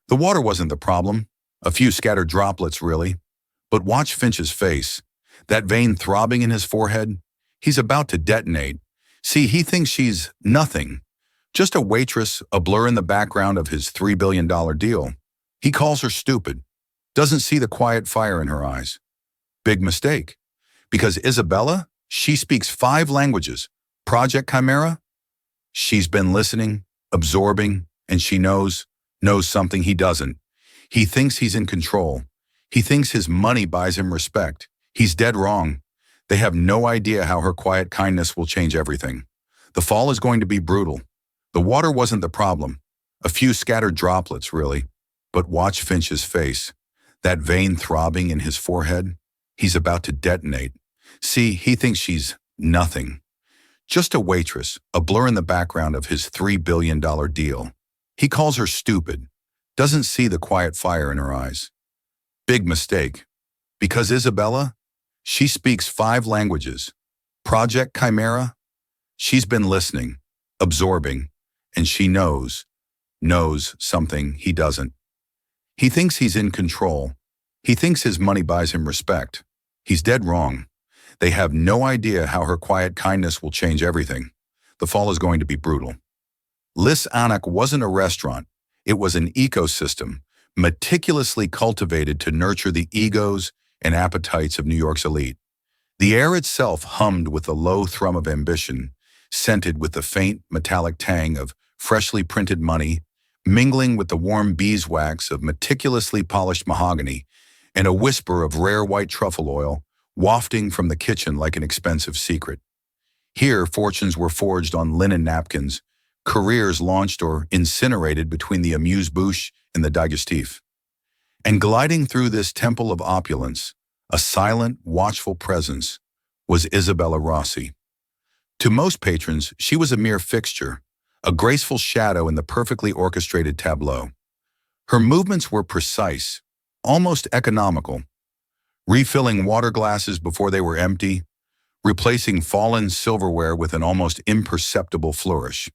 The water wasn't the problem. A few scattered droplets, really. But watch Finch's face. That vein throbbing in his forehead. He's about to detonate. See, he thinks she's nothing. Just a waitress, a blur in the background of his $3 billion deal. He calls her stupid. Doesn't see the quiet fire in her eyes. Big mistake. Because Isabella, she speaks 5 languages. Project Chimera? She's been listening, absorbing, and she knows something he doesn't. He thinks he's in control. He thinks his money buys him respect. He's dead wrong. They have no idea how her quiet kindness will change everything. The fall is going to be brutal. The water wasn't the problem. A few scattered droplets, really. But watch Finch's face. That vein throbbing in his forehead. He's about to detonate. See, he thinks she's nothing. Just a waitress, a blur in the background of his $3 billion deal. He calls her stupid. Doesn't see the quiet fire in her eyes. Big mistake. Because Isabella, she speaks 5 languages. Project Chimera? She's been listening, absorbing, and she knows something he doesn't. He thinks he's in control. He thinks his money buys him respect. He's dead wrong. They have no idea how her quiet kindness will change everything. The fall is going to be brutal. Lis Anak wasn't a restaurant. It was an ecosystem, meticulously cultivated to nurture the egos and appetites of New York's elite. The air itself hummed with the low thrum of ambition, scented with the faint metallic tang of freshly printed money, mingling with the warm beeswax of meticulously polished mahogany, and a whisper of rare white truffle oil wafting from the kitchen like an expensive secret. Here, fortunes were forged on linen napkins, careers launched or incinerated between the amuse-bouche and the digestif. And gliding through this temple of opulence, a silent, watchful presence, was Isabella Rossi. To most patrons, she was a mere fixture, a graceful shadow in the perfectly orchestrated tableau. Her movements were precise, almost economical, refilling water glasses before they were empty, replacing fallen silverware with an almost imperceptible flourish.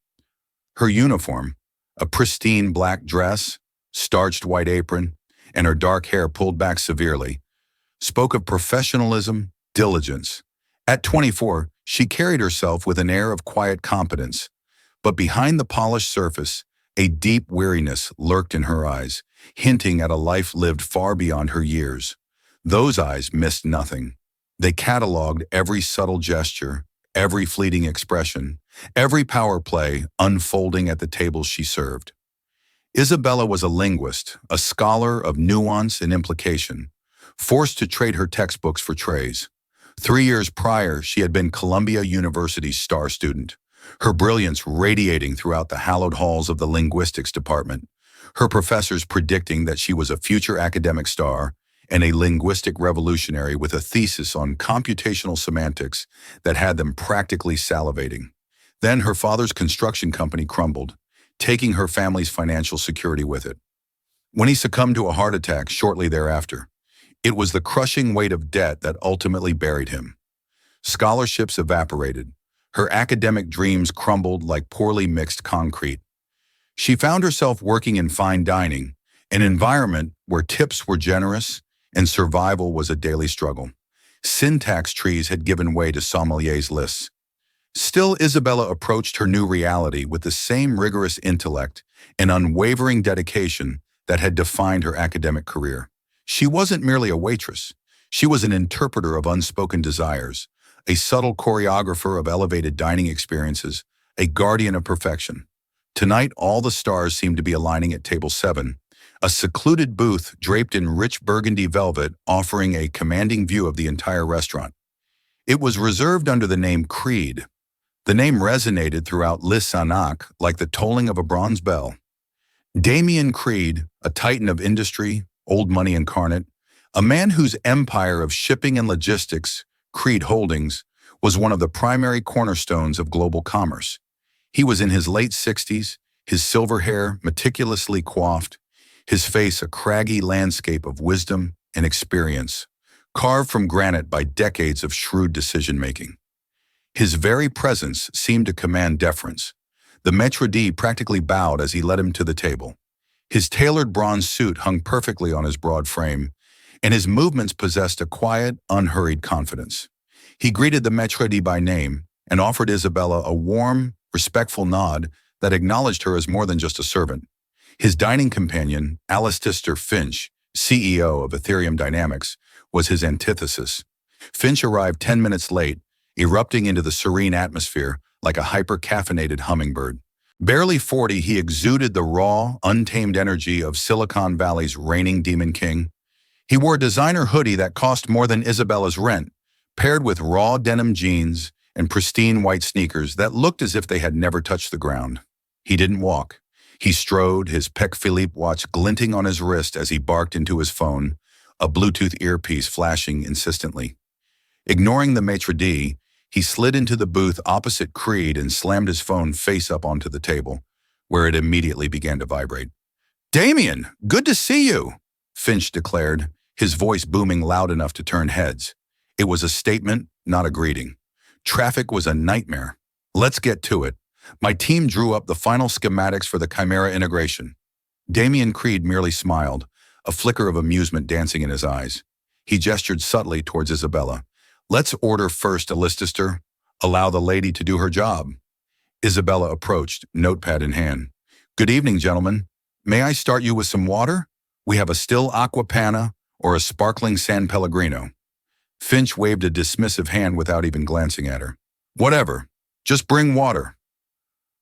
Her uniform, a pristine black dress, starched white apron, and her dark hair pulled back severely, spoke of professionalism, diligence. At 24, she carried herself with an air of quiet competence, but behind the polished surface, a deep weariness lurked in her eyes, hinting at a life lived far beyond her years. Those eyes missed nothing. They cataloged every subtle gesture, every fleeting expression, every power play unfolding at the tables she served. Isabella was a linguist, a scholar of nuance and implication, forced to trade her textbooks for trays. 3 years prior, she had been Columbia University's star student, her brilliance radiating throughout the hallowed halls of the linguistics department, her professors predicting that she was a future academic star and a linguistic revolutionary with a thesis on computational semantics that had them practically salivating. Then her father's construction company crumbled, taking her family's financial security with it. When he succumbed to a heart attack shortly thereafter, it was the crushing weight of debt that ultimately buried him. Scholarships evaporated. Her academic dreams crumbled like poorly mixed concrete. She found herself working in fine dining, an environment where tips were generous and survival was a daily struggle. Syntax trees had given way to sommeliers' lists. Still, Isabella approached her new reality with the same rigorous intellect and unwavering dedication that had defined her academic career. She wasn't merely a waitress. She was an interpreter of unspoken desires, a subtle choreographer of elevated dining experiences, a guardian of perfection. Tonight, all the stars seemed to be aligning at table 7, a secluded booth draped in rich burgundy velvet offering a commanding view of the entire restaurant. It was reserved under the name Creed. The name resonated throughout Lis Anak like the tolling of a bronze bell. Damian Creed, a titan of industry, old money incarnate, a man whose empire of shipping and logistics, Creed Holdings, was one of the primary cornerstones of global commerce. He was in his late 60s, his silver hair meticulously coiffed, his face a craggy landscape of wisdom and experience, carved from granite by decades of shrewd decision-making. His very presence seemed to command deference. The maître d' practically bowed as he led him to the table. His tailored bronze suit hung perfectly on his broad frame, and his movements possessed a quiet, unhurried confidence. He greeted the maître d' by name and offered Isabella a warm, respectful nod that acknowledged her as more than just a servant. His dining companion, Alistair Finch, CEO of Ethereum Dynamics, was his antithesis. Finch arrived 10 minutes late, erupting into the serene atmosphere like a hyper-caffeinated hummingbird. Barely 40, he exuded the raw, untamed energy of Silicon Valley's reigning demon king. He wore a designer hoodie that cost more than Isabella's rent, paired with raw denim jeans and pristine white sneakers that looked as if they had never touched the ground. He didn't walk. He strode, his Patek Philippe watch glinting on his wrist as he barked into his phone, a Bluetooth earpiece flashing insistently. Ignoring the maitre d', he slid into the booth opposite Creed and slammed his phone face up onto the table, where it immediately began to vibrate. "Damien, good to see you," Finch declared, his voice booming loud enough to turn heads. It was a statement, not a greeting. Traffic was a nightmare. "Let's get to it. My team drew up the final schematics for the Chimera integration." Damien Creed merely smiled, a flicker of amusement dancing in his eyes. He gestured subtly towards Isabella. "Let's order first, Alistair. Allow the lady to do her job." Isabella approached, notepad in hand. "Good evening, gentlemen. May I start you with some water? We have a still aqua panna or a sparkling San Pellegrino." Finch waved a dismissive hand without even glancing at her. "Whatever. Just bring water."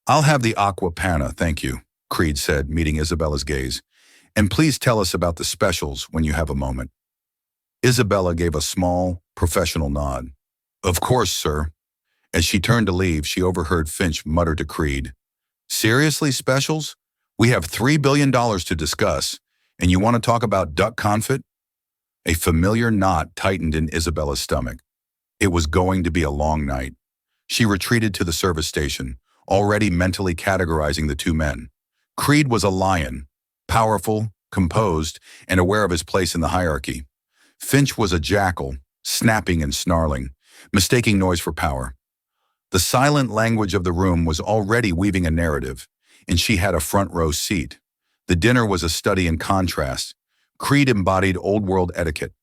"I'll have the aqua panna, thank you," Creed said, meeting Isabella's gaze. "And please tell us about the specials when you have a moment." Isabella gave a small, professional nod. "Of course, sir." As she turned to leave, she overheard Finch mutter to Creed, "Seriously, specials? We have $3 billion to discuss, and you want to talk about duck confit?" A familiar knot tightened in Isabella's stomach. It was going to be a long night. She retreated to the service station, already mentally categorizing the two men. Creed was a lion, powerful, composed, and aware of his place in the hierarchy. Finch was a jackal, snapping and snarling, mistaking noise for power. The silent language of the room was already weaving a narrative, and she had a front-row seat. The dinner was a study in contrast. Creed embodied old-world etiquette.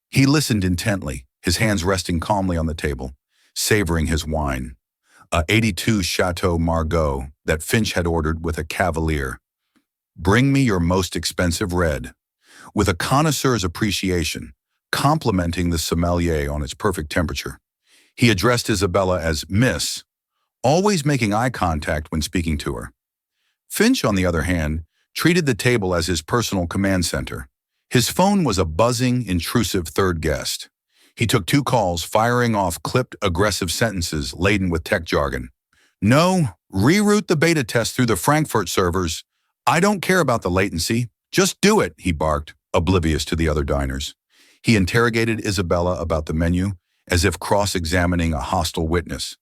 He listened intently, his hands resting calmly on the table, savoring his wine. A 82 Chateau Margaux that Finch had ordered with a cavalier. "Bring me your most expensive red." With a connoisseur's appreciation, complimenting the sommelier on its perfect temperature. He addressed Isabella as Miss, always making eye contact when speaking to her. Finch, on the other hand, treated the table as his personal command center. His phone was a buzzing, intrusive third guest. He took 2 calls, firing off clipped, aggressive sentences laden with tech jargon. "No, reroute the beta test through the Frankfurt servers. I don't care about the latency. Just do it," he barked, oblivious to the other diners. He interrogated Isabella about the menu, as if cross-examining a hostile witness.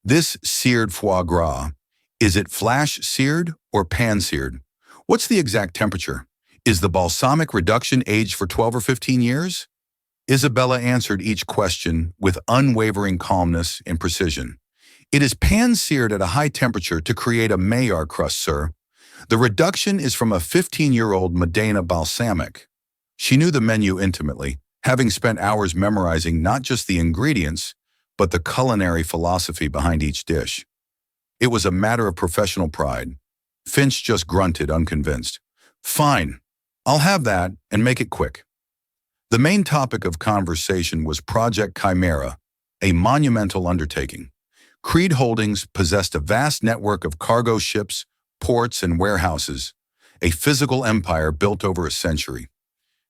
"This seared foie gras, is it flash-seared or pan-seared? What's the exact temperature? Is the balsamic reduction aged for 12 or 15 years?" Isabella answered each question with unwavering calmness and precision. "It is pan-seared at a high temperature to create a Maillard crust, sir. The reduction is from a 15-year-old Modena balsamic." She knew the menu intimately, having spent hours memorizing not just the ingredients, but the culinary philosophy behind each dish. It was a matter of professional pride. Finch just grunted, unconvinced. "Fine, I'll have that and make it quick." The main topic of conversation was Project Chimera, a monumental undertaking. Creed Holdings possessed a vast network of cargo ships, ports, and warehouses, a physical empire built over a century.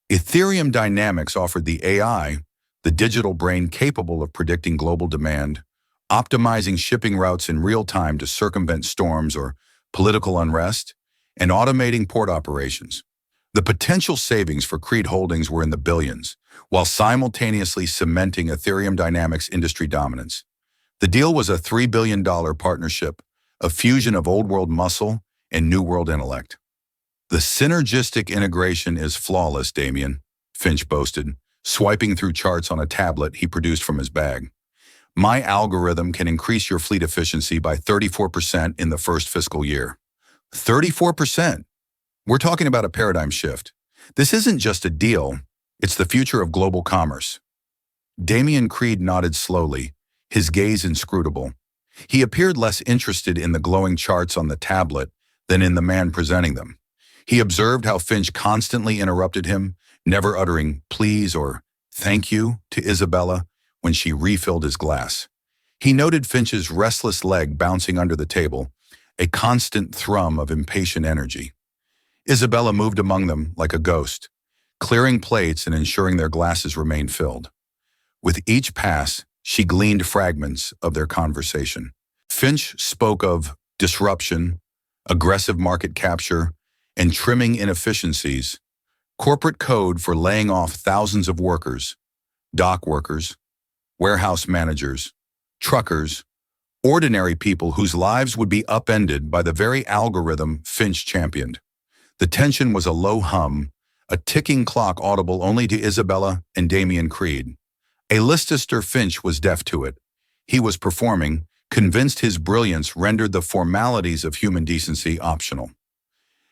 Ethereum Dynamics offered the AI, the digital brain capable of predicting global demand, optimizing shipping routes in real time to circumvent storms or political unrest, and automating port operations. The potential savings for Creed Holdings were in the billions, while simultaneously cementing Ethereum Dynamics' industry dominance. The deal was a $3 billion partnership, a fusion of old-world muscle and new-world intellect. "The synergistic integration is flawless, Damien," Finch boasted, swiping through charts on a tablet he produced from his bag. "My algorithm can increase your fleet efficiency by 34% in the first fiscal year." 34%? We're talking about a paradigm shift. This isn't just a deal, it's the future of global commerce. Damian Creed nodded slowly, his gaze inscrutable. He appeared less interested in the glowing charts on the tablet than in the man presenting them. He observed how Finch constantly interrupted him, never uttering please or thank you to Isabella when she refilled his glass. He noted Finch's restless leg bouncing under the table, a constant thrum of impatient energy. Isabella moved among them like a ghost, clearing plates and ensuring their glasses remained filled. With each pass, she gleaned fragments of their conversation. Finch spoke of disruption, aggressive market capture, and trimming inefficiencies, corporate code for laying off thousands of workers, dock workers, warehouse managers, truckers, ordinary people whose lives would be upended by the very algorithm Finch championed. The tension was a low hum, a ticking clock audible only to Isabella and Damian Creed. A Leicester Finch was deaf to it. He was performing, convinced his brilliance rendered the formalities of human decency optional.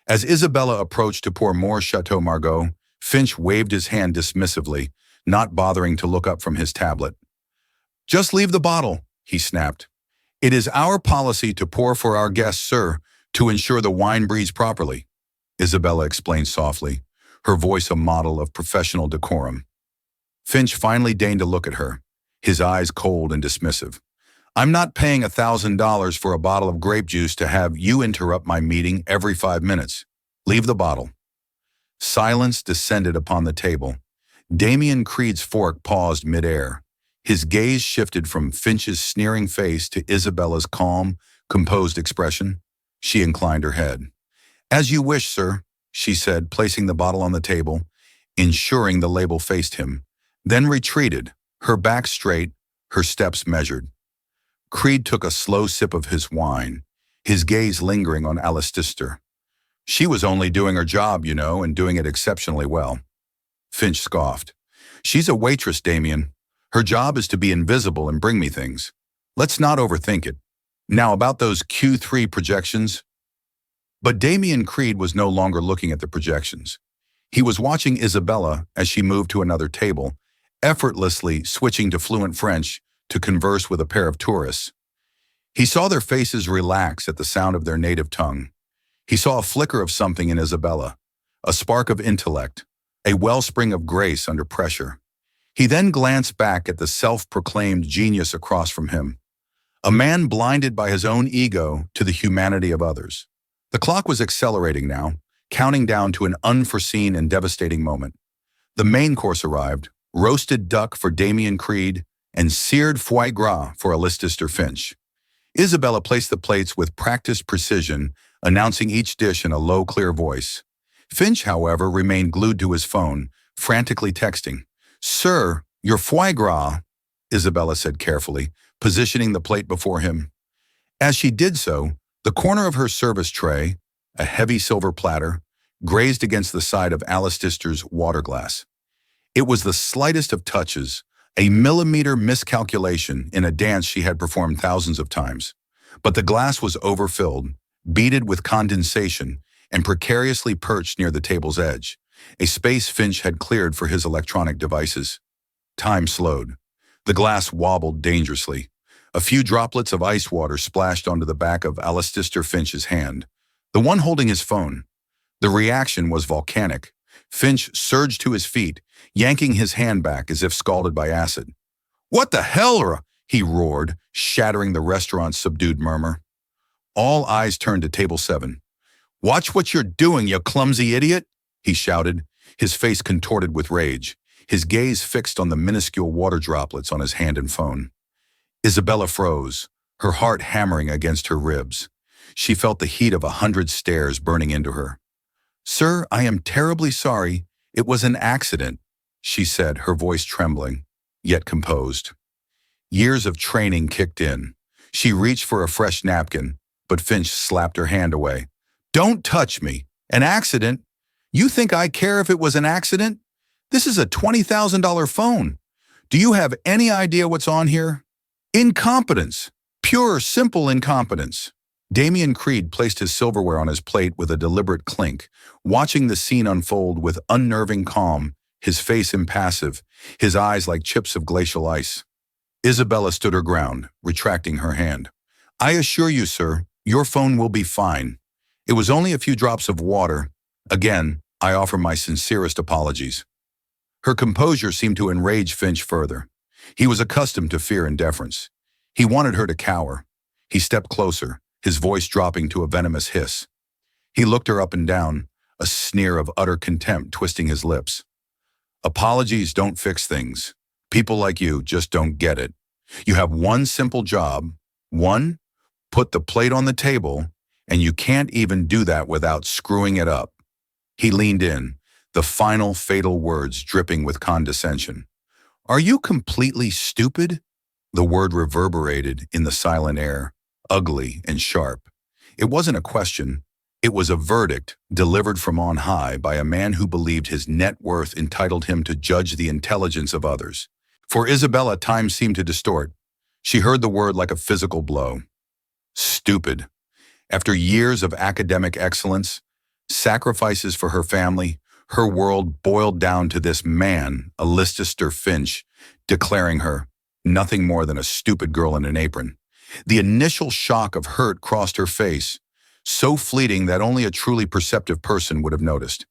As Isabella approached to pour more Chateau Margaux, Finch waved his hand dismissively, not bothering to look up from his tablet. "Just leave the bottle," he snapped. "It is our policy to pour for our guests, sir, to ensure the wine breathes properly," Isabella explained softly, her voice a model of professional decorum. Finch finally deigned to look at her, his eyes cold and dismissive. "I'm not paying $1,000 for a bottle of grape juice to have you interrupt my meeting every 5 minutes. Leave the bottle." Silence descended upon the table. Damian Creed's fork paused midair. His gaze shifted from Finch's sneering face to Isabella's calm, composed expression. She inclined her head. "As you wish, sir," she said, placing the bottle on the table, ensuring the label faced him, then retreated, her back straight, her steps measured. Creed took a slow sip of his wine, his gaze lingering on Alistair. "She was only doing her job, you know, and doing it exceptionally well." Finch scoffed. "She's a waitress, Damian. Her job is to be invisible and bring me things. Let's not overthink it. Now about those Q3 projections." But Damian Creed was no longer looking at the projections. He was watching Isabella as she moved to another table, effortlessly switching to fluent French to converse with a pair of tourists. He saw their faces relax at the sound of their native tongue. He saw a flicker of something in Isabella, a spark of intellect, a wellspring of grace under pressure. He then glanced back at the self-proclaimed genius across from him, a man blinded by his own ego to the humanity of others. The clock was accelerating now, counting down to an unforeseen and devastating moment. The main course arrived, roasted duck for Damian Creed and seared foie gras for Alistair Finch. Isabella placed the plates with practiced precision, announcing each dish in a low, clear voice. Finch, however, remained glued to his phone, frantically texting. "Sir, your foie gras," Isabella said carefully, positioning the plate before him. As she did so, the corner of her service tray, a heavy silver platter, grazed against the side of Alistair's water glass. It was the slightest of touches, a millimeter miscalculation in a dance she had performed thousands of times. But the glass was overfilled, beaded with condensation, and precariously perched near the table's edge, a space Finch had cleared for his electronic devices. Time slowed. The glass wobbled dangerously. A few droplets of ice water splashed onto the back of Alistair Finch's hand, the one holding his phone. The reaction was volcanic. Finch surged to his feet, yanking his hand back as if scalded by acid. "What the hell?" he roared, shattering the restaurant's subdued murmur. All eyes turned to table 7. "Watch what you're doing, you clumsy idiot," he shouted, his face contorted with rage, his gaze fixed on the minuscule water droplets on his hand and phone. Isabella froze, her heart hammering against her ribs. She felt the heat of 100 stares burning into her. "Sir, I am terribly sorry. It was an accident," she said, her voice trembling, yet composed. Years of training kicked in. She reached for a fresh napkin, but Finch slapped her hand away. "Don't touch me. An accident? You think I care if it was an accident? This is a $20,000 phone. Do you have any idea what's on here? Incompetence. Pure, simple incompetence." Damian Creed placed his silverware on his plate with a deliberate clink, watching the scene unfold with unnerving calm, his face impassive, his eyes like chips of glacial ice. Isabella stood her ground, retracting her hand. I assure you, sir, your phone will be fine. It was only a few drops of water. Again, I offer my sincerest apologies. Her composure seemed to enrage Finch further. He was accustomed to fear and deference. He wanted her to cower. He stepped closer, his voice dropping to a venomous hiss. He looked her up and down, a sneer of utter contempt twisting his lips. Apologies don't fix things. People like you just don't get it. You have one simple job. One, put the plate on the table, and you can't even do that without screwing it up. He leaned in, the final fatal words dripping with condescension. Are you completely stupid? The word reverberated in the silent air, ugly and sharp. It wasn't a question. It was a verdict delivered from on high by a man who believed his net worth entitled him to judge the intelligence of others. For Isabella, time seemed to distort. She heard the word like a physical blow. Stupid. After years of academic excellence, sacrifices for her family, her world boiled down to this man, Alistair Finch, declaring her nothing more than a stupid girl in an apron. The initial shock of hurt crossed her face, so fleeting that only a truly perceptive person would have noticed.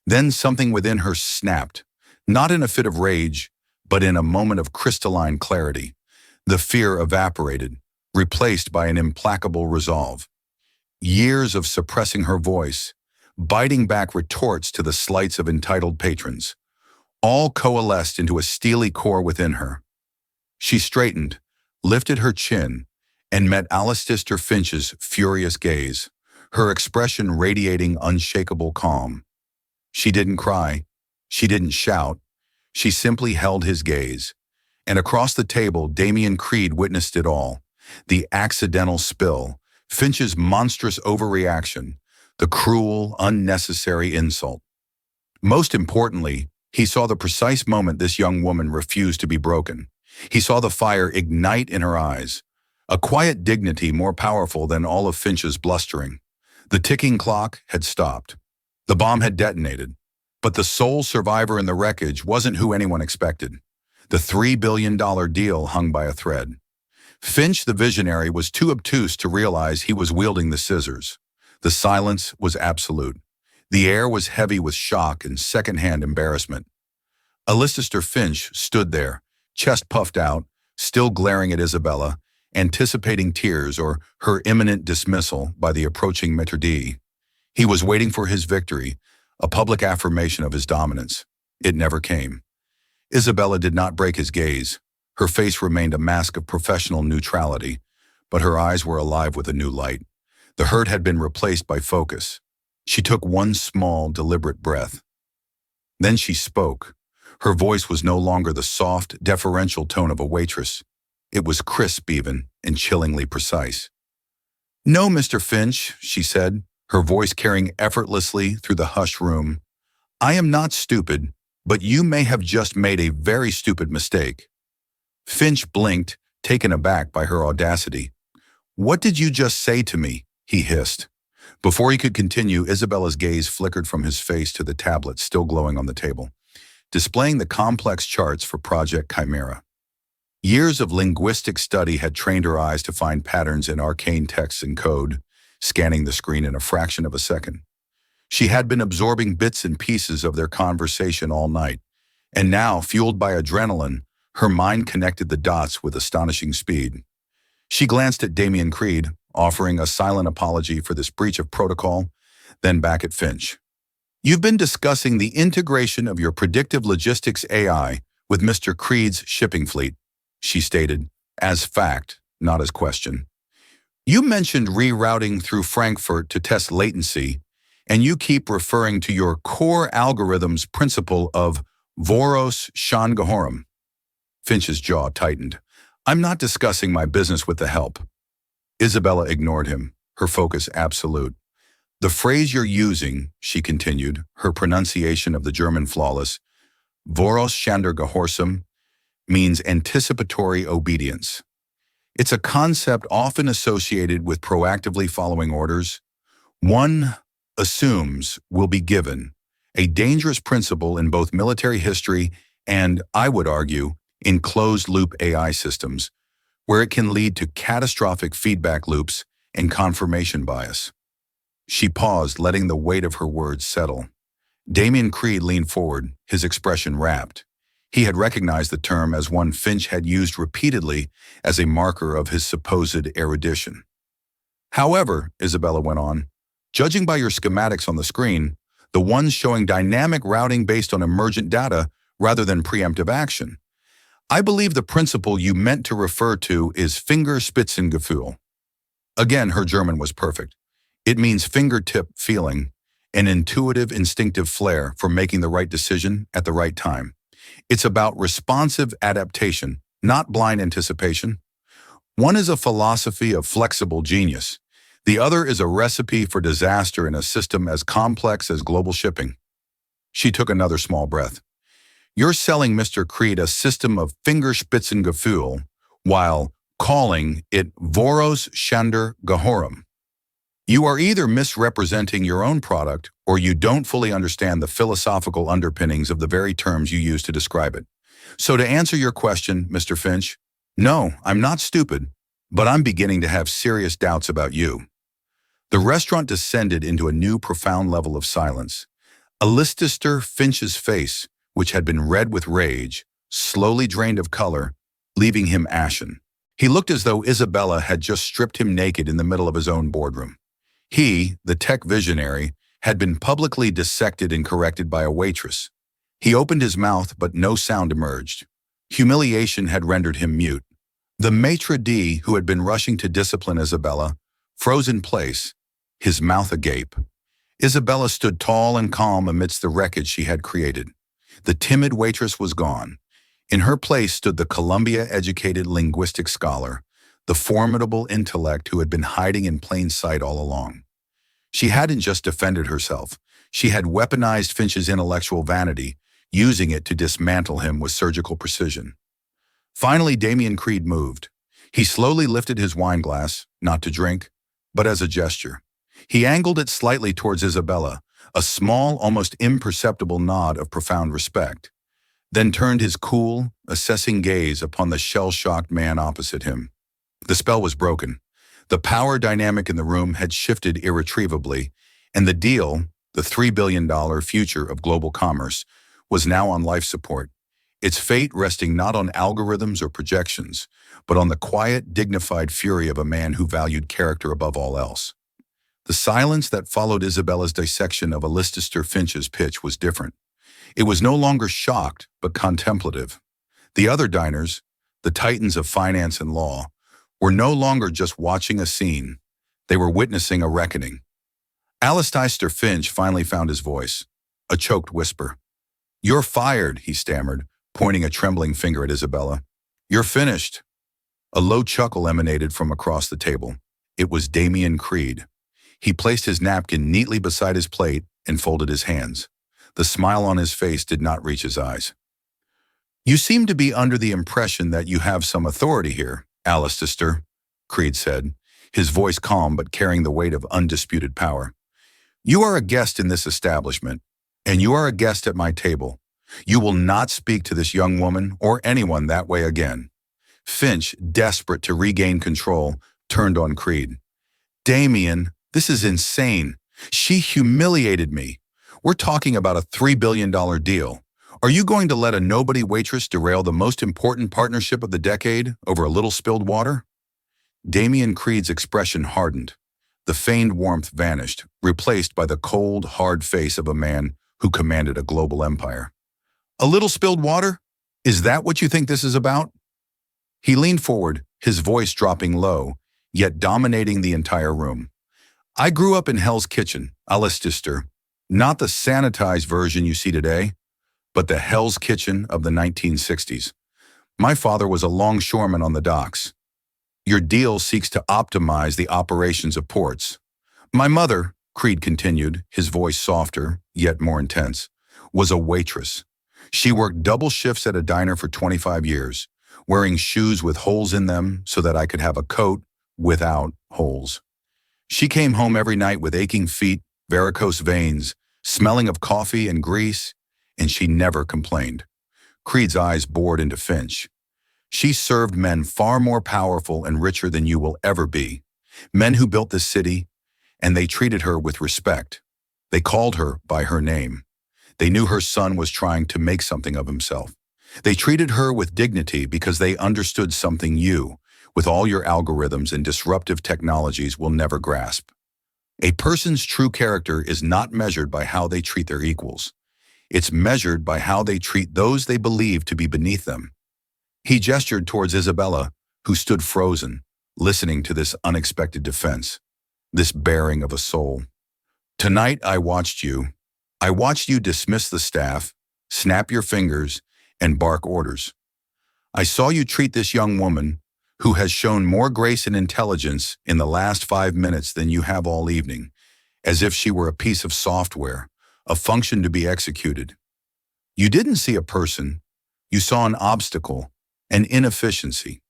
Then something within her snapped, not in a fit of rage, but in a moment of crystalline clarity. The fear evaporated, replaced by an implacable resolve. Years of suppressing her voice, biting back retorts to the slights of entitled patrons, all coalesced into a steely core within her. She straightened, lifted her chin, and met Alistair Finch's furious gaze, her expression radiating unshakable calm. She didn't cry, she didn't shout, she simply held his gaze. And across the table, Damian Creed witnessed it all. The accidental spill, Finch's monstrous overreaction, the cruel, unnecessary insult. Most importantly, he saw the precise moment this young woman refused to be broken. He saw the fire ignite in her eyes, a quiet dignity more powerful than all of Finch's blustering. The ticking clock had stopped. The bomb had detonated. But the sole survivor in the wreckage wasn't who anyone expected. The $3 billion deal hung by a thread. Finch, the visionary, was too obtuse to realize he was wielding the scissors. The silence was absolute. The air was heavy with shock and secondhand embarrassment. Alistair Finch stood there, chest puffed out, still glaring at Isabella, anticipating tears or her imminent dismissal by the approaching maître d'. He was waiting for his victory, a public affirmation of his dominance. It never came. Isabella did not break his gaze. Her face remained a mask of professional neutrality, but her eyes were alive with a new light. The hurt had been replaced by focus. She took one small, deliberate breath. Then she spoke. Her voice was no longer the soft, deferential tone of a waitress. It was crisp even, and chillingly precise. No, Mr. Finch, she said, her voice carrying effortlessly through the hushed room. I am not stupid, but you may have just made a very stupid mistake. Finch blinked, taken aback by her audacity. What did you just say to me? He hissed. Before he could continue, Isabella's gaze flickered from his face to the tablet still glowing on the table, displaying the complex charts for Project Chimera. Years of linguistic study had trained her eyes to find patterns in arcane texts and code, scanning the screen in a fraction of a second. She had been absorbing bits and pieces of their conversation all night, and now, fueled by adrenaline, her mind connected the dots with astonishing speed. She glanced at Damian Creed, offering a silent apology for this breach of protocol, then back at Finch. You've been discussing the integration of your predictive logistics AI with Mr. Creed's shipping fleet, she stated, as fact, not as question. You mentioned rerouting through Frankfurt to test latency, and you keep referring to your core algorithm's principle of Voros Shangahorum. Finch's jaw tightened. I'm not discussing my business with the help. Isabella ignored him, her focus absolute. The phrase you're using, she continued, her pronunciation of the German flawless, Voros Shangahorsum, means anticipatory obedience. It's a concept often associated with proactively following orders. One assumes will be given, a dangerous principle in both military history and, I would argue, in closed-loop AI systems, where it can lead to catastrophic feedback loops and confirmation bias. She paused, letting the weight of her words settle. Damian Creed leaned forward, his expression rapt. He had recognized the term as one Finch had used repeatedly as a marker of his supposed erudition. However, Isabella went on, judging by your schematics on the screen, the ones showing dynamic routing based on emergent data rather than preemptive action, I believe the principle you meant to refer to is Fingerspitzengefühl. Again, her German was perfect. It means fingertip feeling, an intuitive, instinctive flair for making the right decision at the right time. It's about responsive adaptation, not blind anticipation. One is a philosophy of flexible genius. The other is a recipe for disaster in a system as complex as global shipping. She took another small breath. You're selling Mr. Creed a system of Fingerspitzengefühl while calling it Vorausschander-Gehorum. You are either misrepresenting your own product or you don't fully understand the philosophical underpinnings of the very terms you use to describe it. So to answer your question, Mr. Finch, no, I'm not stupid, but I'm beginning to have serious doubts about you. The restaurant descended into a new profound level of silence. Alistair Finch's face, which had been red with rage, slowly drained of color, leaving him ashen. He looked as though Isabella had just stripped him naked in the middle of his own boardroom. He, the tech visionary, had been publicly dissected and corrected by a waitress. He opened his mouth, but no sound emerged. Humiliation had rendered him mute. The maitre d', who had been rushing to discipline Isabella, froze in place, his mouth agape. Isabella stood tall and calm amidst the wreckage she had created. The timid waitress was gone. In her place stood the Columbia-educated linguistic scholar, the formidable intellect who had been hiding in plain sight all along. She hadn't just defended herself. She had weaponized Finch's intellectual vanity, using it to dismantle him with surgical precision. Finally, Damian Creed moved. He slowly lifted his wine glass, not to drink, but as a gesture. He angled it slightly towards Isabella, a small, almost imperceptible nod of profound respect, then turned his cool, assessing gaze upon the shell-shocked man opposite him. The spell was broken. The power dynamic in the room had shifted irretrievably, and the deal, the $3 billion future of global commerce, was now on life support, its fate resting not on algorithms or projections, but on the quiet, dignified fury of a man who valued character above all else. The silence that followed Isabella's dissection of Alistair Finch's pitch was different. It was no longer shocked, but contemplative. The other diners, the titans of finance and law, were no longer just watching a scene. They were witnessing a reckoning. Alistair Finch finally found his voice, a choked whisper. "You're fired," he stammered, pointing a trembling finger at Isabella. "You're finished." A low chuckle emanated from across the table. It was Damian Creed. He placed his napkin neatly beside his plate and folded his hands. The smile on his face did not reach his eyes. "You seem to be under the impression that you have some authority here, Alistair," Creed said, his voice calm but carrying the weight of undisputed power. "You are a guest in this establishment, and you are a guest at my table. You will not speak to this young woman or anyone that way again." Finch, desperate to regain control, turned on Creed. "Damian, this is insane. She humiliated me. We're talking about a $3 billion deal. Are you going to let a nobody waitress derail the most important partnership of the decade over a little spilled water?" Damian Creed's expression hardened. The feigned warmth vanished, replaced by the cold, hard face of a man who commanded a global empire. "A little spilled water? Is that what you think this is about?" He leaned forward, his voice dropping low, yet dominating the entire room. "I grew up in Hell's Kitchen, Alistair. Not the sanitized version you see today, but the Hell's Kitchen of the 1960s. My father was a longshoreman on the docks. Your deal seeks to optimize the operations of ports. My mother," Creed continued, his voice softer, yet more intense, "was a waitress. She worked double shifts at a diner for 25 years, wearing shoes with holes in them so that I could have a coat without holes. She came home every night with aching feet, varicose veins, smelling of coffee and grease, and she never complained. Creed's eyes bored into Finch. She served men far more powerful and richer than you will ever be. Men who built this city, and they treated her with respect. They called her by her name. They knew her son was trying to make something of himself. They treated her with dignity because they understood something you, with all your algorithms and disruptive technologies, will never grasp. A person's true character is not measured by how they treat their equals. It's measured by how they treat those they believe to be beneath them. He gestured towards Isabella, who stood frozen, listening to this unexpected defense, this baring of a soul. Tonight I watched you. I watched you dismiss the staff, snap your fingers, and bark orders. I saw you treat this young woman, who has shown more grace and intelligence in the last 5 minutes than you have all evening, as if she were a piece of software, a function to be executed. You didn't see a person. You saw an obstacle, an inefficiency.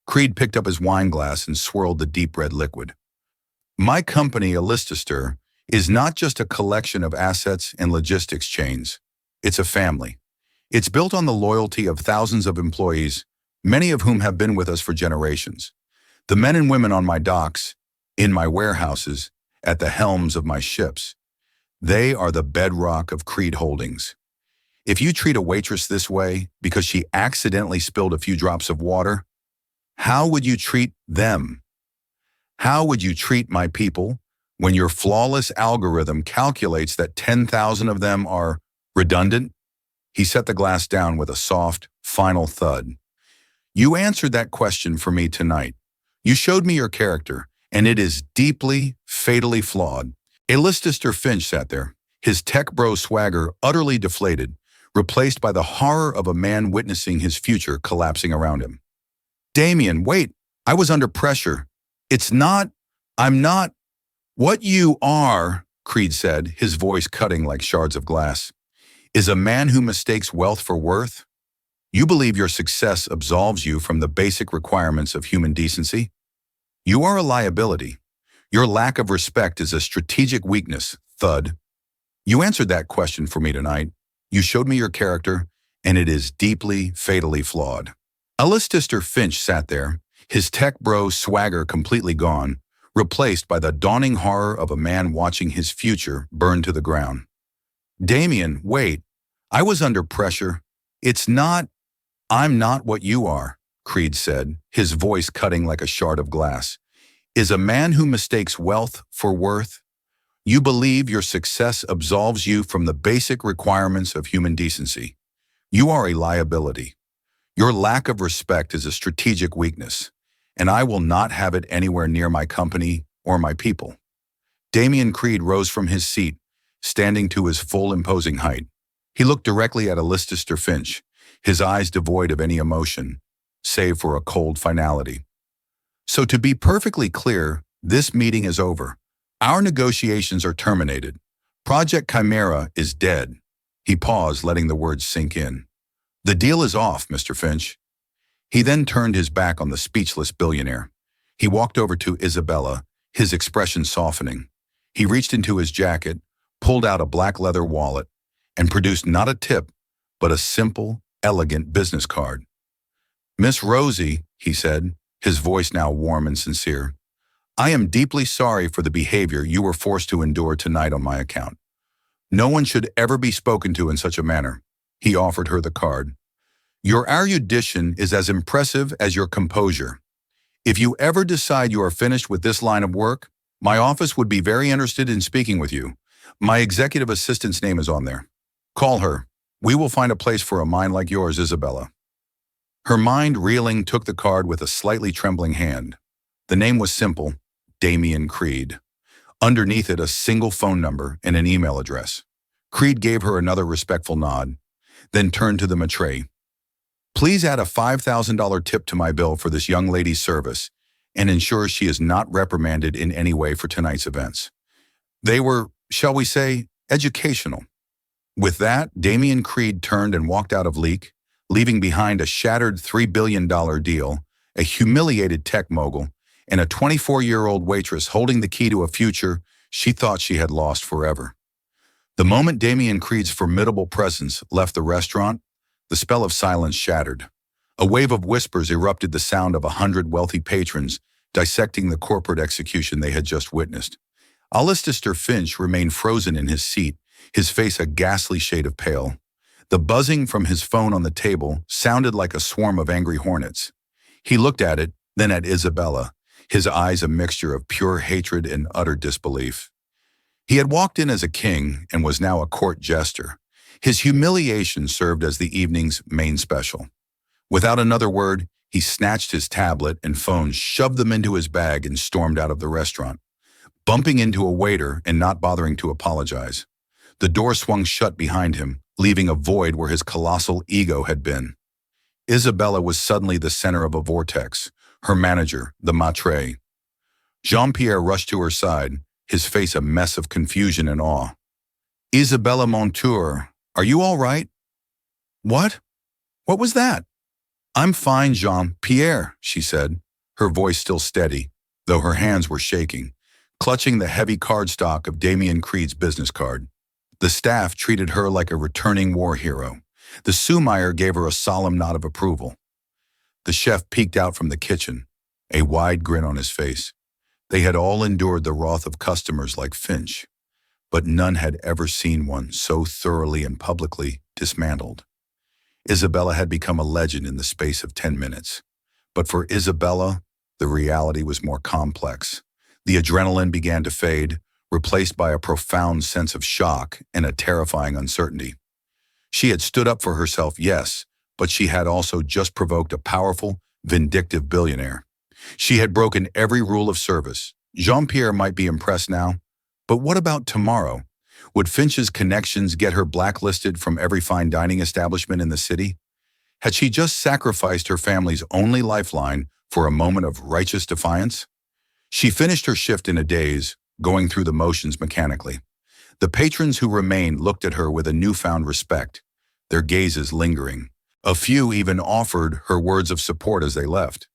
Creed picked up his wine glass and swirled the deep red liquid. My company, Allister, is not just a collection of assets and logistics chains. It's a family. It's built on the loyalty of thousands of employees, many of whom have been with us for generations. The men and women on my docks, in my warehouses, at the helms of my ships. They are the bedrock of Creed Holdings. If you treat a waitress this way because she accidentally spilled a few drops of water, how would you treat them? How would you treat my people when your flawless algorithm calculates that 10,000 of them are redundant? He set the glass down with a soft, final thud. You answered that question for me tonight. You showed me your character, and it is deeply, fatally flawed. Allister Finch sat there, his tech bro swagger utterly deflated, replaced by the horror of a man witnessing his future collapsing around him. Damien, wait, I was under pressure. I'm not. What you are, Creed said, his voice cutting like shards of glass, is a man who mistakes wealth for worth? You believe your success absolves you from the basic requirements of human decency? You are a liability. Your lack of respect is a strategic weakness, thud. You answered that question for me tonight. You showed me your character, and it is deeply, fatally flawed. Allister Finch sat there, his tech bro swagger completely gone, replaced by the dawning horror of a man watching his future burn to the ground. Damien, wait, I was under pressure. I'm not what you are, Creed said, his voice cutting like a shard of glass. Is a man who mistakes wealth for worth? You believe your success absolves you from the basic requirements of human decency. You are a liability. Your lack of respect is a strategic weakness, and I will not have it anywhere near my company or my people. Damien Creed rose from his seat, standing to his full imposing height. He looked directly at Allister Finch, his eyes devoid of any emotion, save for a cold finality. So to be perfectly clear, this meeting is over. Our negotiations are terminated. Project Chimera is dead. He paused, letting the words sink in. The deal is off, Mr. Finch. He then turned his back on the speechless billionaire. He walked over to Isabella, his expression softening. He reached into his jacket, pulled out a black leather wallet, and produced not a tip, but a simple, elegant business card. Miss Rossi, he said, his voice now warm and sincere, I am deeply sorry for the behavior you were forced to endure tonight on my account. No one should ever be spoken to in such a manner. He offered her the card. Your erudition is as impressive as your composure. If you ever decide you are finished with this line of work, my office would be very interested in speaking with you. My executive assistant's name is on there. Call her. We will find a place for a mind like yours, Isabella. Her mind, reeling, took the card with a slightly trembling hand. The name was simple, Damien Creed. Underneath it, a single phone number and an email address. Creed gave her another respectful nod, then turned to the maitre. Please add a $5,000 tip to my bill for this young lady's service and ensure she is not reprimanded in any way for tonight's events. They were, shall we say, educational. With that, Damien Creed turned and walked out of Leak, leaving behind a shattered $3 billion deal, a humiliated tech mogul, and a 24-year-old waitress holding the key to a future she thought she had lost forever. The moment Damian Creed's formidable presence left the restaurant, the spell of silence shattered. A wave of whispers erupted, the sound of 100 wealthy patrons dissecting the corporate execution they had just witnessed. Alistair Finch remained frozen in his seat, his face a ghastly shade of pale. The buzzing from his phone on the table sounded like a swarm of angry hornets. He looked at it, then at Isabella, his eyes a mixture of pure hatred and utter disbelief. He had walked in as a king and was now a court jester. His humiliation served as the evening's main special. Without another word, he snatched his tablet and phone, shoved them into his bag, and stormed out of the restaurant, bumping into a waiter and not bothering to apologize. The door swung shut behind him, leaving a void where his colossal ego had been. Isabella was suddenly the center of a vortex, her manager, the maitre. Jean-Pierre rushed to her side, his face a mess of confusion and awe. "Isabella Montour, are you all right?" "What? What was that?" "I'm fine, Jean-Pierre," she said, her voice still steady, though her hands were shaking, clutching the heavy cardstock of Damian Creed's business card. The staff treated her like a returning war hero. The Sumayer gave her a solemn nod of approval. The chef peeked out from the kitchen, a wide grin on his face. They had all endured the wrath of customers like Finch, but none had ever seen one so thoroughly and publicly dismantled. Isabella had become a legend in the space of 10 minutes. But for Isabella, the reality was more complex. The adrenaline began to fade, replaced by a profound sense of shock and a terrifying uncertainty. She had stood up for herself, yes, but she had also just provoked a powerful, vindictive billionaire. She had broken every rule of service. Jean-Pierre might be impressed now, but what about tomorrow? Would Finch's connections get her blacklisted from every fine dining establishment in the city? Had she just sacrificed her family's only lifeline for a moment of righteous defiance? She finished her shift in a daze, going through the motions mechanically. The patrons who remained looked at her with a newfound respect, their gazes lingering. A few even offered her words of support as they left.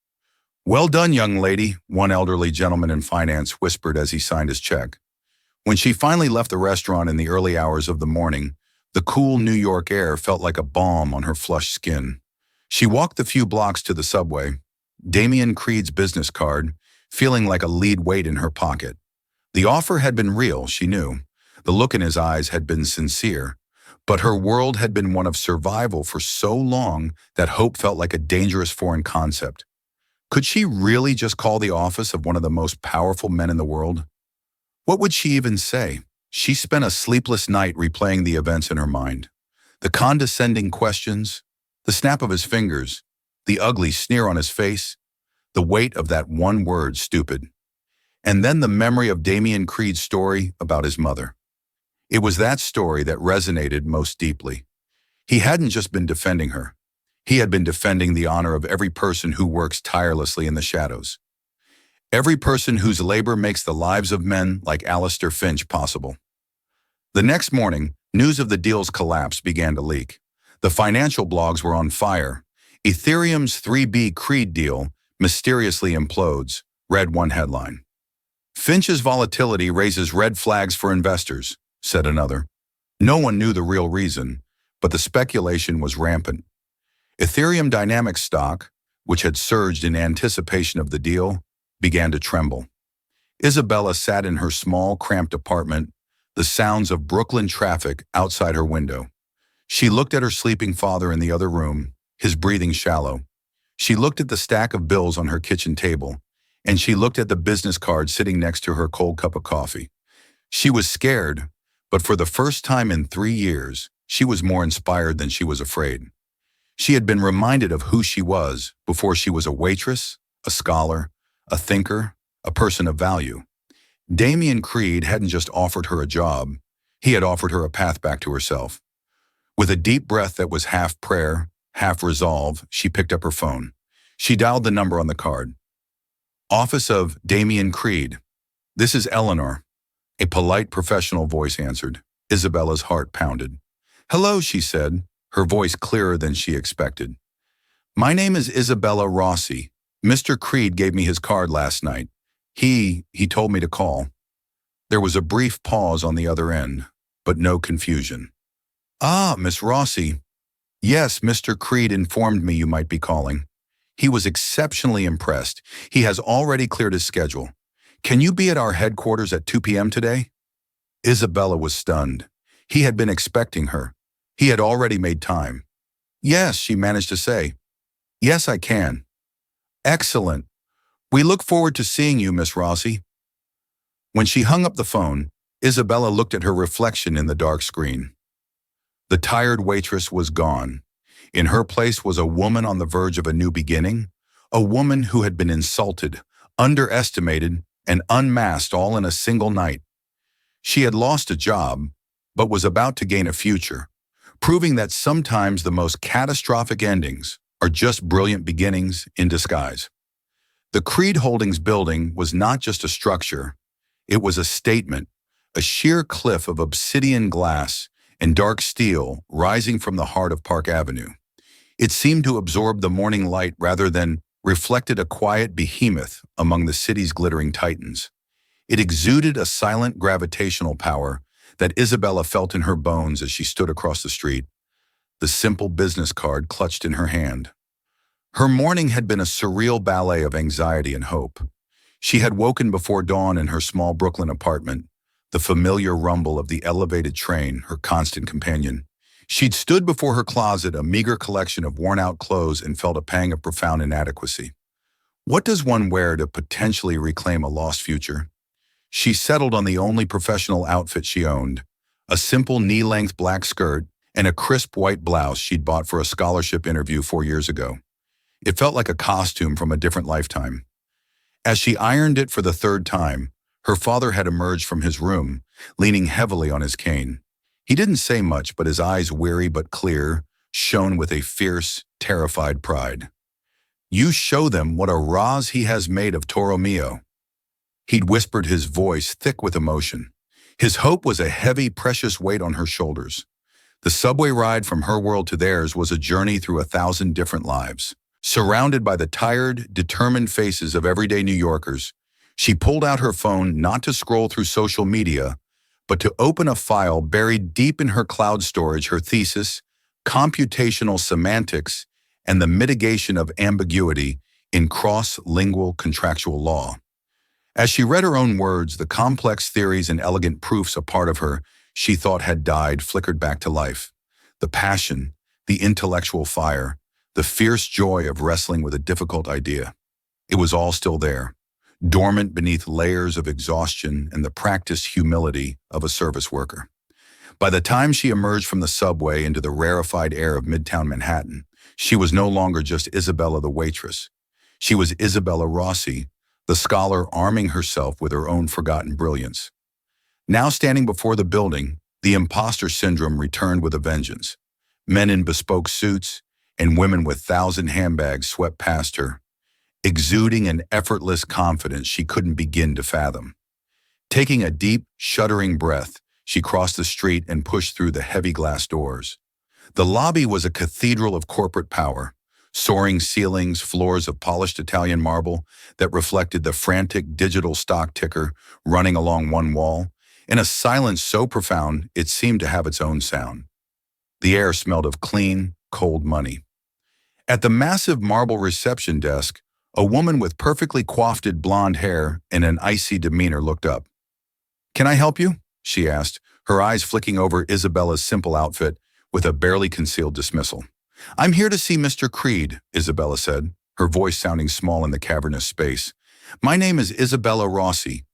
"Well done, young lady," one elderly gentleman in finance whispered as he signed his check. When she finally left the restaurant in the early hours of the morning, the cool New York air felt like a balm on her flushed skin. She walked the few blocks to the subway, Damian Creed's business card, feeling like a lead weight in her pocket. The offer had been real, she knew. The look in his eyes had been sincere. But her world had been one of survival for so long that hope felt like a dangerous foreign concept. Could she really just call the office of one of the most powerful men in the world? What would she even say? She spent a sleepless night replaying the events in her mind. The condescending questions, the snap of his fingers, the ugly sneer on his face, the weight of that one word, stupid. And then the memory of Damian Creed's story about his mother. It was that story that resonated most deeply. He hadn't just been defending her. He had been defending the honor of every person who works tirelessly in the shadows. Every person whose labor makes the lives of men like Alistair Finch possible. The next morning, news of the deal's collapse began to leak. The financial blogs were on fire. Ethereum's 3B Creed deal mysteriously implodes, read one headline. Finch's volatility raises red flags for investors, said another. No one knew the real reason, but the speculation was rampant. Ethereum Dynamics stock, which had surged in anticipation of the deal, began to tremble. Isabella sat in her small, cramped apartment, the sounds of Brooklyn traffic outside her window. She looked at her sleeping father in the other room, his breathing shallow. She looked at the stack of bills on her kitchen table, and she looked at the business card sitting next to her cold cup of coffee. She was scared, but for the first time in 3 years, she was more inspired than she was afraid. She had been reminded of who she was before she was a waitress, a scholar, a thinker, a person of value. Damian Creed hadn't just offered her a job, he had offered her a path back to herself. With a deep breath that was half prayer, half resolve, she picked up her phone. She dialed the number on the card. "Office of Damian Creed. This is Eleanor." A polite professional voice answered. Isabella's heart pounded. "Hello," she said, her voice clearer than she expected. "My name is Isabella Rossi. Mr. Creed gave me his card last night. He told me to call." There was a brief pause on the other end, but no confusion. "Ah, Miss Rossi. Yes, Mr. Creed informed me you might be calling. He was exceptionally impressed. He has already cleared his schedule. Can you be at our headquarters at 2 p.m. today?" Isabella was stunned. He had been expecting her. He had already made time. "Yes," she managed to say. "Yes, I can." "Excellent. We look forward to seeing you, Miss Rossi." When she hung up the phone, Isabella looked at her reflection in the dark screen. The tired waitress was gone. In her place was a woman on the verge of a new beginning, a woman who had been insulted, underestimated, and unmasked all in a single night. She had lost a job, but was about to gain a future, proving that sometimes the most catastrophic endings are just brilliant beginnings in disguise. The Creed Holdings building was not just a structure, it was a statement, a sheer cliff of obsidian glass and dark steel rising from the heart of Park Avenue. It seemed to absorb the morning light rather than reflected a quiet behemoth among the city's glittering titans. It exuded a silent gravitational power that Isabella felt in her bones as she stood across the street, the simple business card clutched in her hand. Her morning had been a surreal ballet of anxiety and hope. She had woken before dawn in her small Brooklyn apartment, the familiar rumble of the elevated train, her constant companion. She'd stood before her closet, a meager collection of worn-out clothes, and felt a pang of profound inadequacy. What does one wear to potentially reclaim a lost future? She settled on the only professional outfit she owned, a simple knee-length black skirt and a crisp white blouse she'd bought for a scholarship interview 4 years ago. It felt like a costume from a different lifetime. As she ironed it for the third time, her father had emerged from his room, leaning heavily on his cane. He didn't say much, but his eyes, weary but clear, shone with a fierce, terrified pride. "You show them what a Roz he has made of Toro Mio." He'd whispered, his voice thick with emotion. His hope was a heavy, precious weight on her shoulders. The subway ride from her world to theirs was a journey through 1,000 different lives. Surrounded by the tired, determined faces of everyday New Yorkers, she pulled out her phone not to scroll through social media, but to open a file buried deep in her cloud storage, her thesis, computational semantics, and the mitigation of ambiguity in cross-lingual contractual law. As she read her own words, the complex theories and elegant proofs a part of her she thought had died flickered back to life. The passion, the intellectual fire, the fierce joy of wrestling with a difficult idea. It was all still there, dormant beneath layers of exhaustion and the practiced humility of a service worker. By the time she emerged from the subway into the rarefied air of Midtown Manhattan, she was no longer just Isabella the waitress. She was Isabella Rossi, the scholar arming herself with her own forgotten brilliance. Now standing before the building, the imposter syndrome returned with a vengeance. Men in bespoke suits and women with 1,000 handbags swept past her, exuding an effortless confidence she couldn't begin to fathom. Taking a deep, shuddering breath, she crossed the street and pushed through the heavy glass doors. The lobby was a cathedral of corporate power, soaring ceilings, floors of polished Italian marble that reflected the frantic digital stock ticker running along one wall, in a silence so profound it seemed to have its own sound. The air smelled of clean, cold money. At the massive marble reception desk, a woman with perfectly coiffed blonde hair and an icy demeanor looked up. "Can I help you?" she asked, her eyes flicking over Isabella's simple outfit with a barely concealed dismissal. "I'm here to see Mr. Creed," Isabella said, her voice sounding small in the cavernous space. "My name is Isabella Rossi."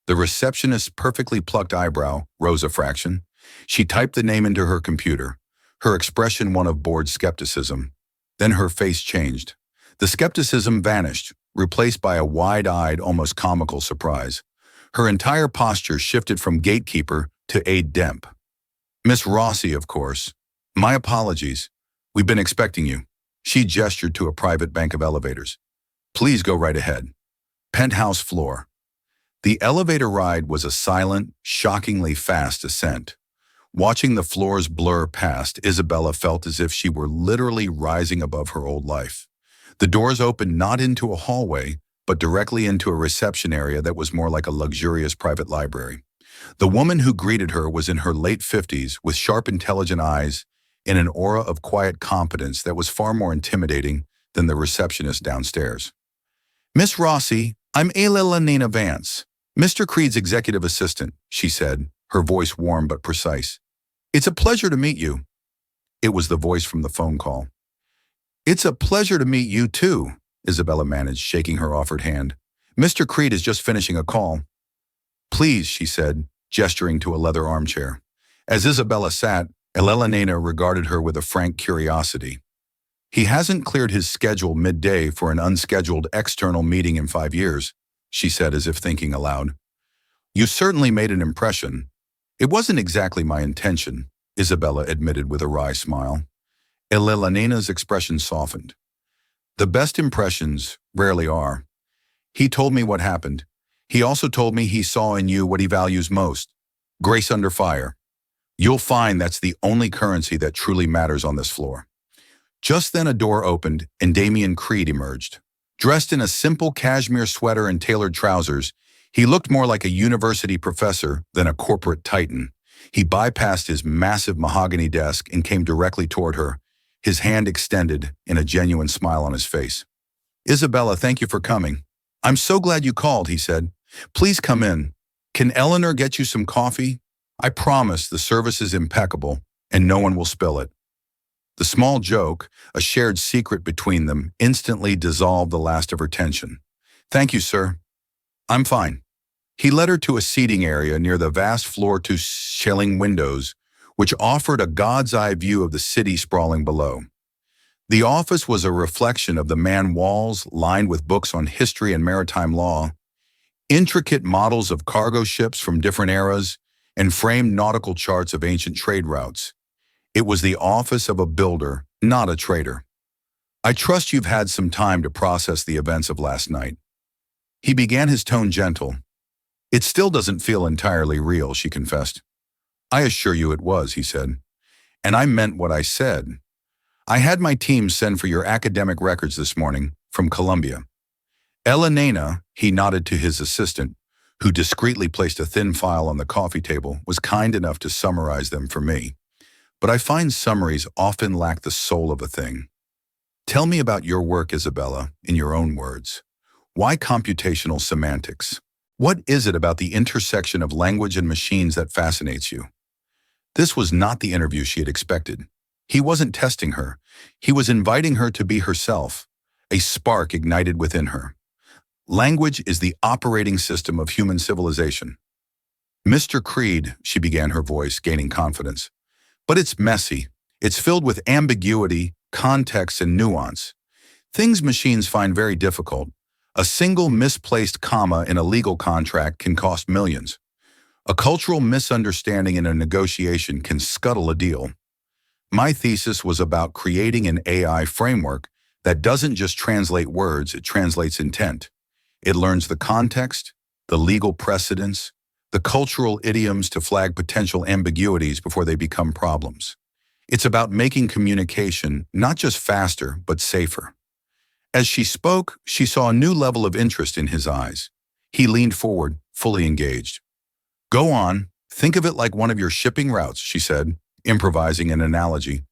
The receptionist's perfectly plucked eyebrow rose a fraction. She typed the name into her computer, her expression one of bored skepticism. Then her face changed. The skepticism vanished, replaced by a wide-eyed, almost comical surprise. Her entire posture shifted from gatekeeper to aide-demp. "Miss Rossi, of course. My apologies. We've been expecting you." She gestured to a private bank of elevators. "Please go right ahead. Penthouse floor." The elevator ride was a silent, shockingly fast ascent. Watching the floors blur past, Isabella felt as if she were literally rising above her old life. The doors opened not into a hallway, but directly into a reception area that was more like a luxurious private library. The woman who greeted her was in her late 50s with sharp, intelligent eyes and an aura of quiet competence that was far more intimidating than the receptionist downstairs. "Miss Rossi, I'm Nina Vance, Mr. Creed's executive assistant," she said, her voice warm but precise. "It's a pleasure to meet you." It was the voice from the phone call. "It's a pleasure to meet you too," Isabella managed, shaking her offered hand. "Mr. Creed is just finishing a call." "Please," she said, gesturing to a leather armchair. As Isabella sat, Nina regarded her with a frank curiosity. "He hasn't cleared his schedule midday for an unscheduled external meeting in 5 years," she said as if thinking aloud. "You certainly made an impression." "It wasn't exactly my intention," Isabella admitted with a wry smile. Nina's expression softened. "The best impressions rarely are. He told me what happened. He also told me he saw in you what he values most, grace under fire. You'll find that's the only currency that truly matters on this floor." Just then a door opened and Damian Creed emerged. Dressed in a simple cashmere sweater and tailored trousers, he looked more like a university professor than a corporate titan. He bypassed his massive mahogany desk and came directly toward her, his hand extended and a genuine smile on his face. "Isabella, thank you for coming. I'm so glad you called," he said. "Please come in. Can Eleanor get you some coffee? I promise the service is impeccable and no one will spill it." The small joke, a shared secret between them, instantly dissolved the last of her tension. "Thank you, sir. I'm fine." He led her to a seating area near the vast floor-to-ceiling windows, which offered a god's-eye view of the city sprawling below. The office was a reflection of the man walls lined with books on history and maritime law, intricate models of cargo ships from different eras, and framed nautical charts of ancient trade routes. It was the office of a builder, not a trader. "I trust you've had some time to process the events of last night." He began, his tone gentle. "It still doesn't feel entirely real," she confessed. "I assure you it was," he said. "And I meant what I said. I had my team send for your academic records this morning from Columbia." Nina, he nodded to his assistant, who discreetly placed a thin file on the coffee table, was kind enough to summarize them for me. But I find summaries often lack the soul of a thing. "Tell me about your work, Isabella, in your own words. Why computational semantics? What is it about the intersection of language and machines that fascinates you?" This was not the interview she had expected. He wasn't testing her. He was inviting her to be herself, a spark ignited within her. "Language is the operating system of human civilization." "Mr. Creed," she began, her voice gaining confidence. "But it's messy. It's filled with ambiguity, context, and nuance. Things machines find very difficult. A single misplaced comma in a legal contract can cost millions. A cultural misunderstanding in a negotiation can scuttle a deal. My thesis was about creating an AI framework that doesn't just translate words, it translates intent. It learns the context, the legal precedents, the cultural idioms to flag potential ambiguities before they become problems. It's about making communication not just faster, but safer." As she spoke, she saw a new level of interest in his eyes. He leaned forward, fully engaged. "Go on, think of it like one of your shipping routes," she said, improvising an analogy.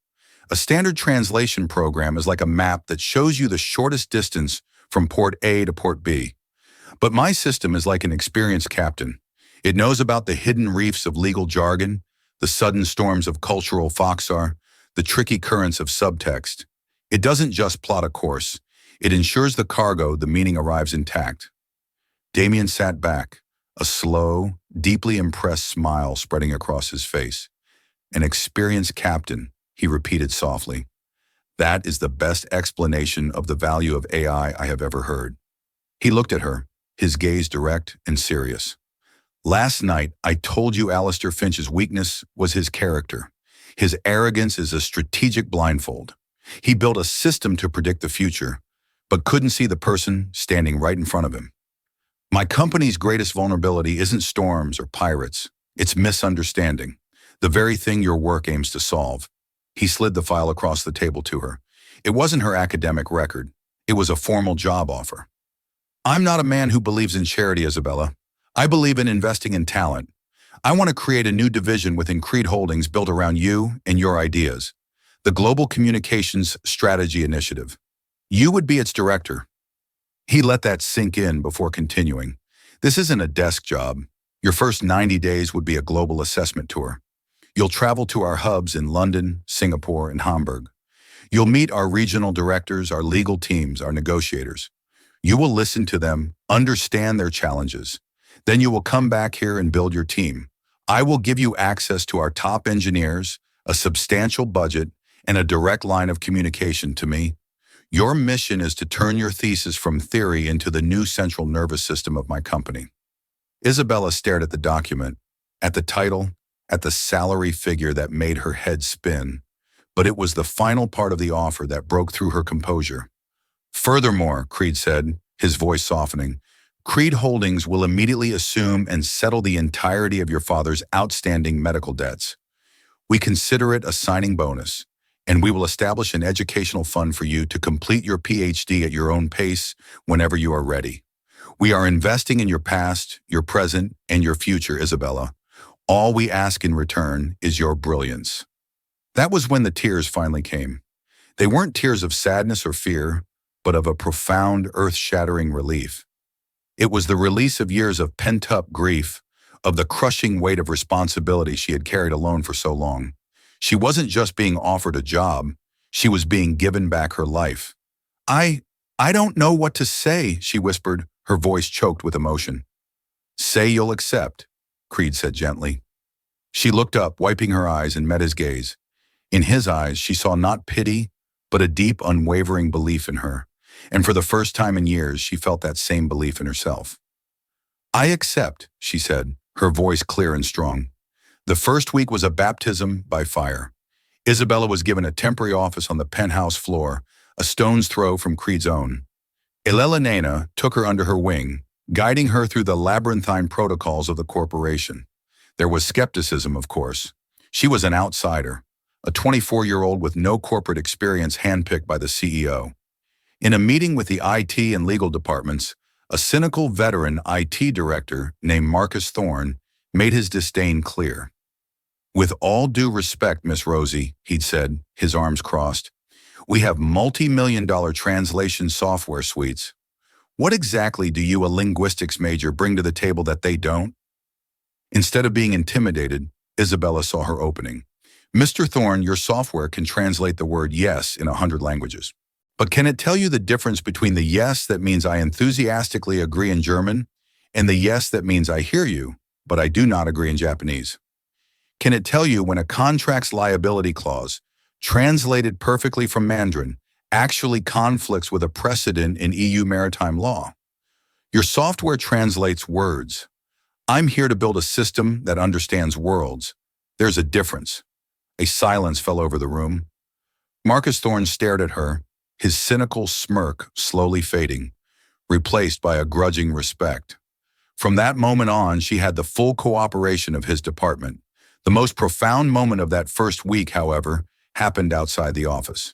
"A standard translation program is like a map that shows you the shortest distance from port A to port B. But my system is like an experienced captain. It knows about the hidden reefs of legal jargon, the sudden storms of cultural foxar, the tricky currents of subtext. It doesn't just plot a course. It ensures the cargo, the meaning arrives intact." Damian sat back, a slow, deeply impressed smile spreading across his face. "An experienced captain," he repeated softly. "That is the best explanation of the value of AI I have ever heard." He looked at her, his gaze direct and serious. "Last night, I told you Alistair Finch's weakness was his character. His arrogance is a strategic blindfold. He built a system to predict the future, but couldn't see the person standing right in front of him. My company's greatest vulnerability isn't storms or pirates. It's misunderstanding. The very thing your work aims to solve. He slid the file across the table to her. It wasn't her academic record. It was a formal job offer. I'm not a man who believes in charity, Isabella. I believe in investing in talent. I want to create a new division within Creed Holdings built around you and your ideas. The Global Communications Strategy Initiative. You would be its director. He let that sink in before continuing. This isn't a desk job. Your first 90 days would be a global assessment tour. You'll travel to our hubs in London, Singapore, and Hamburg. You'll meet our regional directors, our legal teams, our negotiators. You will listen to them, understand their challenges. Then you will come back here and build your team. I will give you access to our top engineers, a substantial budget, and a direct line of communication to me. Your mission is to turn your thesis from theory into the new central nervous system of my company. Isabella stared at the document, at the title, at the salary figure that made her head spin. But it was the final part of the offer that broke through her composure. Furthermore, Creed said, his voice softening, Creed Holdings will immediately assume and settle the entirety of your father's outstanding medical debts. We consider it a signing bonus, and we will establish an educational fund for you to complete your PhD at your own pace whenever you are ready. We are investing in your past, your present, and your future, Isabella. All we ask in return is your brilliance. That was when the tears finally came. They weren't tears of sadness or fear, but of a profound, earth-shattering relief. It was the release of years of pent-up grief, of the crushing weight of responsibility she had carried alone for so long. She wasn't just being offered a job, she was being given back her life. I don't know what to say, she whispered, her voice choked with emotion. Say you'll accept, Creed said gently. She looked up, wiping her eyes, and met his gaze. In his eyes, she saw not pity, but a deep, unwavering belief in her. And for the first time in years, she felt that same belief in herself. I accept, she said, her voice clear and strong. The first week was a baptism by fire. Isabella was given a temporary office on the penthouse floor, a stone's throw from Creed's own. Elena took her under her wing, guiding her through the labyrinthine protocols of the corporation. There was skepticism, of course. She was an outsider, a 24-year-old with no corporate experience handpicked by the CEO. In a meeting with the IT and legal departments, a cynical veteran IT director named Marcus Thorne made his disdain clear. With all due respect, Miss Rossi, he'd said, his arms crossed, we have multi-million-dollar translation software suites. What exactly do you, a linguistics major, bring to the table that they don't? Instead of being intimidated, Isabella saw her opening. Mr. Thorne, your software can translate the word yes in 100 languages. But can it tell you the difference between the yes that means I enthusiastically agree in German and the yes that means I hear you, but I do not agree in Japanese? Can it tell you when a contract's liability clause, translated perfectly from Mandarin, actually conflicts with a precedent in EU maritime law? Your software translates words. I'm here to build a system that understands worlds. There's a difference. A silence fell over the room. Marcus Thorne stared at her, his cynical smirk slowly fading, replaced by a grudging respect. From that moment on, she had the full cooperation of his department. The most profound moment of that first week, however, happened outside the office.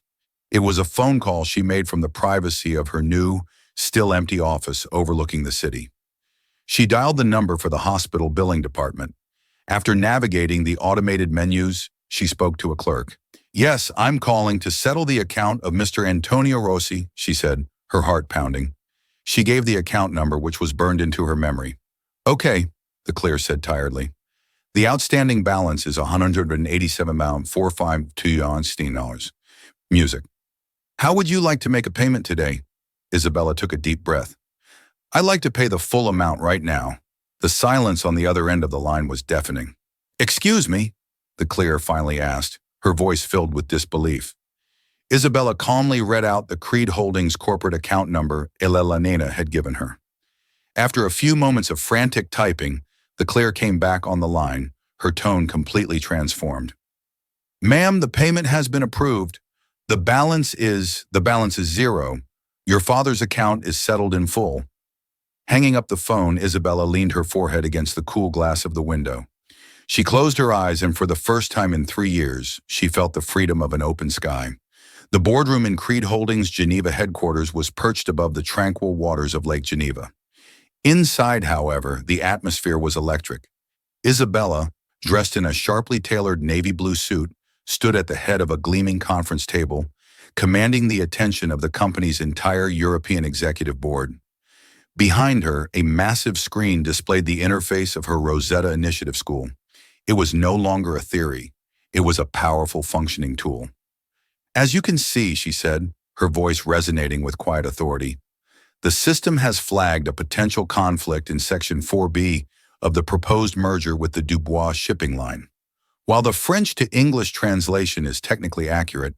It was a phone call she made from the privacy of her new, still empty office overlooking the city. She dialed the number for the hospital billing department. After navigating the automated menus, she spoke to a clerk. Yes, I'm calling to settle the account of Mr. Antonio Rossi, she said, her heart pounding. She gave the account number, which was burned into her memory. Okay, the clerk said tiredly. The outstanding balance is $187.452. Music. How would you like to make a payment today? Isabella took a deep breath. I'd like to pay the full amount right now. The silence on the other end of the line was deafening. Excuse me, the clerk finally asked, her voice filled with disbelief. Isabella calmly read out the Creed Holdings corporate account number Elena had given her. After a few moments of frantic typing, the clerk came back on the line, her tone completely transformed. Ma'am, the payment has been approved. The balance is zero. Your father's account is settled in full. Hanging up the phone, Isabella leaned her forehead against the cool glass of the window. She closed her eyes, and for the first time in 3 years, she felt the freedom of an open sky. The boardroom in Creed Holdings' Geneva headquarters was perched above the tranquil waters of Lake Geneva. Inside, however, the atmosphere was electric. Isabella, dressed in a sharply tailored navy blue suit, stood at the head of a gleaming conference table, commanding the attention of the company's entire European executive board. Behind her, a massive screen displayed the interface of her Rosetta Initiative School. It was no longer a theory. It was a powerful functioning tool. "As you can see," she said, her voice resonating with quiet authority, "the system has flagged a potential conflict in Section 4B of the proposed merger with the Dubois shipping line. While the French to English translation is technically accurate,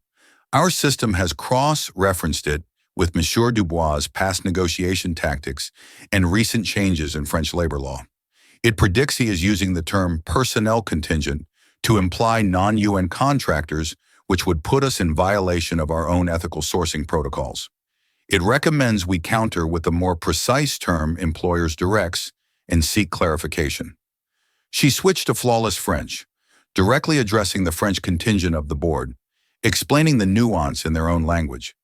our system has cross-referenced it with Monsieur Dubois' past negotiation tactics and recent changes in French labor law. It predicts he is using the term personnel contingent to imply non-UN contractors, which would put us in violation of our own ethical sourcing protocols. It recommends we counter with the more precise term employers directs and seek clarification." She switched to flawless French, directly addressing the French contingent of the board, explaining the nuance in their own language.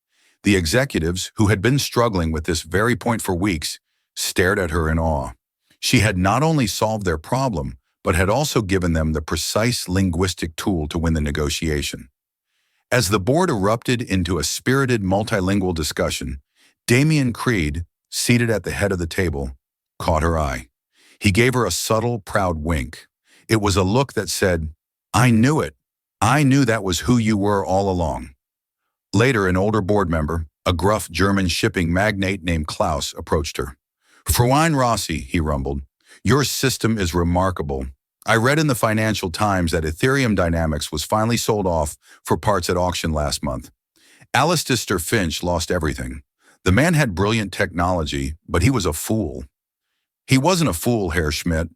The executives, who had been struggling with this very point for weeks, stared at her in awe. She had not only solved their problem, but had also given them the precise linguistic tool to win the negotiation. As the board erupted into a spirited multilingual discussion, Damian Creed, seated at the head of the table, caught her eye. He gave her a subtle, proud wink. It was a look that said, "I knew it. I knew that was who you were all along." Later, an older board member, a gruff German shipping magnate named Klaus, approached her. "Fräulein Rossi," he rumbled, "your system is remarkable. I read in the Financial Times that Ethereum Dynamics was finally sold off for parts at auction last month. Alistair Finch lost everything. The man had brilliant technology, but he was a fool." "He wasn't a fool, Herr Schmidt,"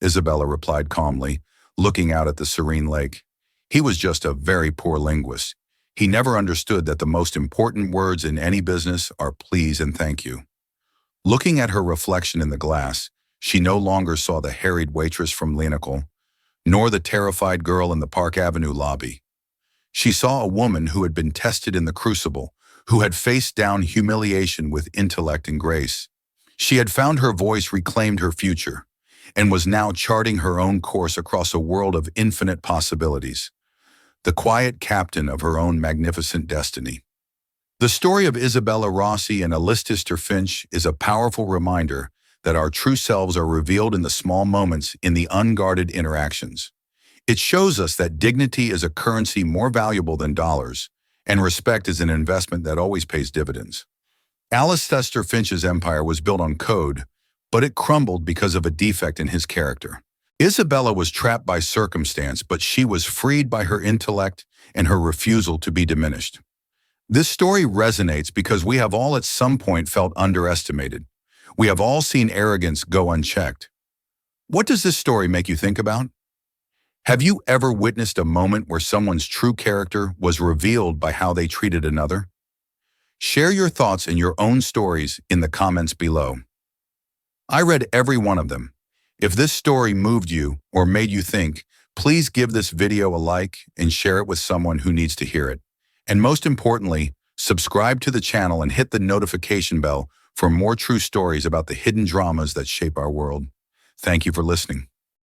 Isabella replied calmly, looking out at the serene lake. "He was just a very poor linguist. He never understood that the most important words in any business are please and thank you." Looking at her reflection in the glass, she no longer saw the harried waitress from Linecal, nor the terrified girl in the Park Avenue lobby. She saw a woman who had been tested in the crucible, who had faced down humiliation with intellect and grace. She had found her voice, reclaimed her future, and was now charting her own course across a world of infinite possibilities. The quiet captain of her own magnificent destiny. The story of Isabella Rossi and Alistair Finch is a powerful reminder that our true selves are revealed in the small moments, in the unguarded interactions. It shows us that dignity is a currency more valuable than dollars, and respect is an investment that always pays dividends. Alistair Finch's empire was built on code, but it crumbled because of a defect in his character. Isabella was trapped by circumstance, but she was freed by her intellect and her refusal to be diminished. This story resonates because we have all at some point felt underestimated. We have all seen arrogance go unchecked. What does this story make you think about? Have you ever witnessed a moment where someone's true character was revealed by how they treated another? Share your thoughts and your own stories in the comments below. I read every one of them. If this story moved you or made you think, please give this video a like and share it with someone who needs to hear it. And most importantly, subscribe to the channel and hit the notification bell for more true stories about the hidden dramas that shape our world. Thank you for listening.